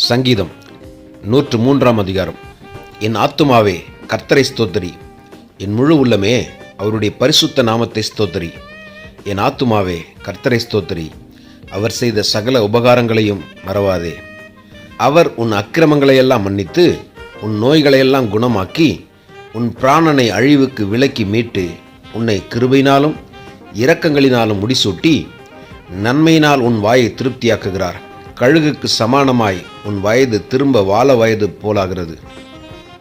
சங்கீதம் 103 அதிகாரம். என் ஆத்துமாவே கர்த்தரை ஸ்தோத்திரி, என் முழு உள்ளமே அவருடைய பரிசுத்த நாமத்தை ஸ்தோத்திரி. என் ஆத்துமாவே கர்த்தரை ஸ்தோத்திரி, அவர் செய்த சகல உபகாரங்களையும் மறவாதே. அவர் உன் அக்கிரமங்களையெல்லாம் மன்னித்து உன் நோய்களையெல்லாம் குணமாக்கி உன் பிராணனை அழிவுக்கு விலக்கி மீட்டு உன்னை கிருபையினாலும் இரக்கங்களினாலும் முடிசூட்டி நன்மையினால் உன் வாயை திருப்தியாக்குகிறார். கழுகுக்கு சமானமாய் உன் வயது திரும்ப வால வயது போலாகிறது.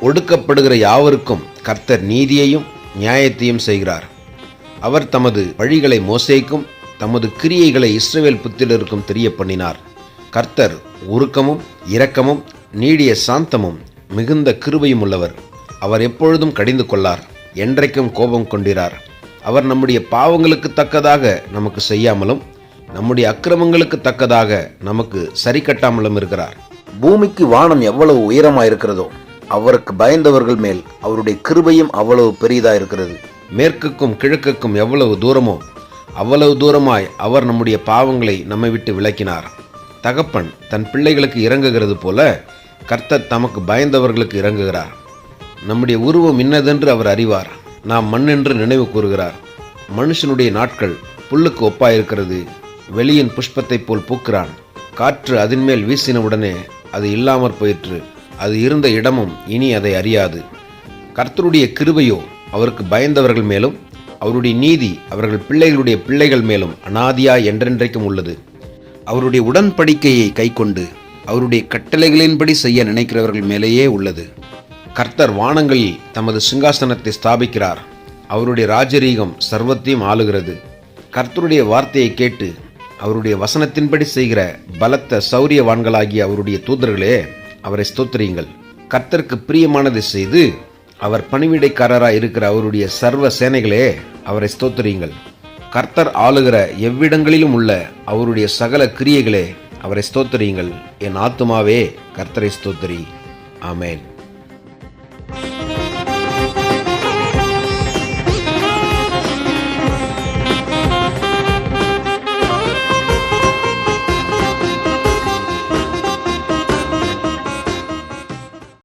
ஒடுக்கப்படுகிற யாவருக்கும் கர்த்தர் நீதியையும் நியாயத்தையும் செய்கிறார். அவர் தமது வழிகளை மோசேக்கும் தமது கிரியைகளை இஸ்ரவேல் புத்திரருக்கும் தெரிய பண்ணினார். கர்த்தர் உருக்கமும் இரக்கமும் நீடிய சாந்தமும் மிகுந்த கிருபையும் உள்ளவர். அவர் எப்பொழுதும் கடிந்து கொள்ளார், என்றைக்கும் கோபம் கொண்டிரார். அவர் நம்முடைய பாவங்களுக்கு தக்கதாக நமக்கு செய்யாமலும் நம்முடைய அக்கிரமங்களுக்கு தக்கதாக நமக்கு சரி கட்டாமலும் இருக்கிறார். பூமிக்கு வானம் எவ்வளவு உயரமாயிருக்கிறதோ அவருக்கு பயந்தவர்கள் மேல் அவருடைய கிருபையும் அவ்வளவு பெரிதாயிருக்கிறது. மேற்குக்கும் கிழக்குக்கும் எவ்வளவு தூரமோ அவ்வளவு தூரமாய் அவர் நம்முடைய பாவங்களை நம்மை விட்டு விலக்கினார். தகப்பன் தன் பிள்ளைகளுக்கு இறங்குகிறது போல கர்த்தர் தமக்கு பயந்தவர்களுக்கு இறங்குகிறார். நம்முடைய உருவம் இன்னதென்று அவர் அறிவார். நாம் மண்ணென்று நினைவு கூறுகிறார். மனுஷனுடைய நாட்கள் புல்லுக்கு ஒப்பாயிருக்கிறது. வெளியின் புஷ்பத்தை போல் பூக்கிறான். காற்று அதன் மேல் வீசினவுடனே அது இல்லாமற் போயிற்று. அது இருந்த இடமும் இனி அதை அறியாது. கர்த்தருடைய கிருபையோ அவருக்கு பயந்தவர்கள் மேலும் அவருடைய நீதி அவர்கள் பிள்ளைகளுடைய பிள்ளைகள் மேலும் அநாதியாய் என்றென்றைக்கும் உள்ளது. அவருடைய உடன்படிக்கையை கைக்கொண்டு அவருடைய கட்டளைகளின்படி செய்ய நினைக்கிறவர்கள் மேலேயே உள்ளது. கர்த்தர் வானங்களில் தமது சிங்காசனத்தை ஸ்தாபிக்கிறார். அவருடைய ராஜரீகம் சர்வத்தையும் ஆளுகிறது. கர்த்தருடைய வார்த்தையை கேட்டு அவருடைய வசனத்தின்படி செய்கிற பலத்த சௌரியவான்களாகிய அவருடைய தூதர்களே, அவரை ஸ்தோத்திரியுங்கள். கர்த்தருக்கு பிரியமானதை செய்து அவர் பணிவிடைக்காரராய் இருக்கிற அவருடைய சர்வ சேனைகளே, அவரை ஸ்தோத்திரியுங்கள். கர்த்தர் ஆளுகிற எவ்விடங்களிலும் உள்ள அவருடைய சகல கிரியைகளே, அவரை ஸ்தோத்திரியுங்கள். என் ஆத்துமாவே கர்த்தரை ஸ்தோத்திரி. ஆமென்.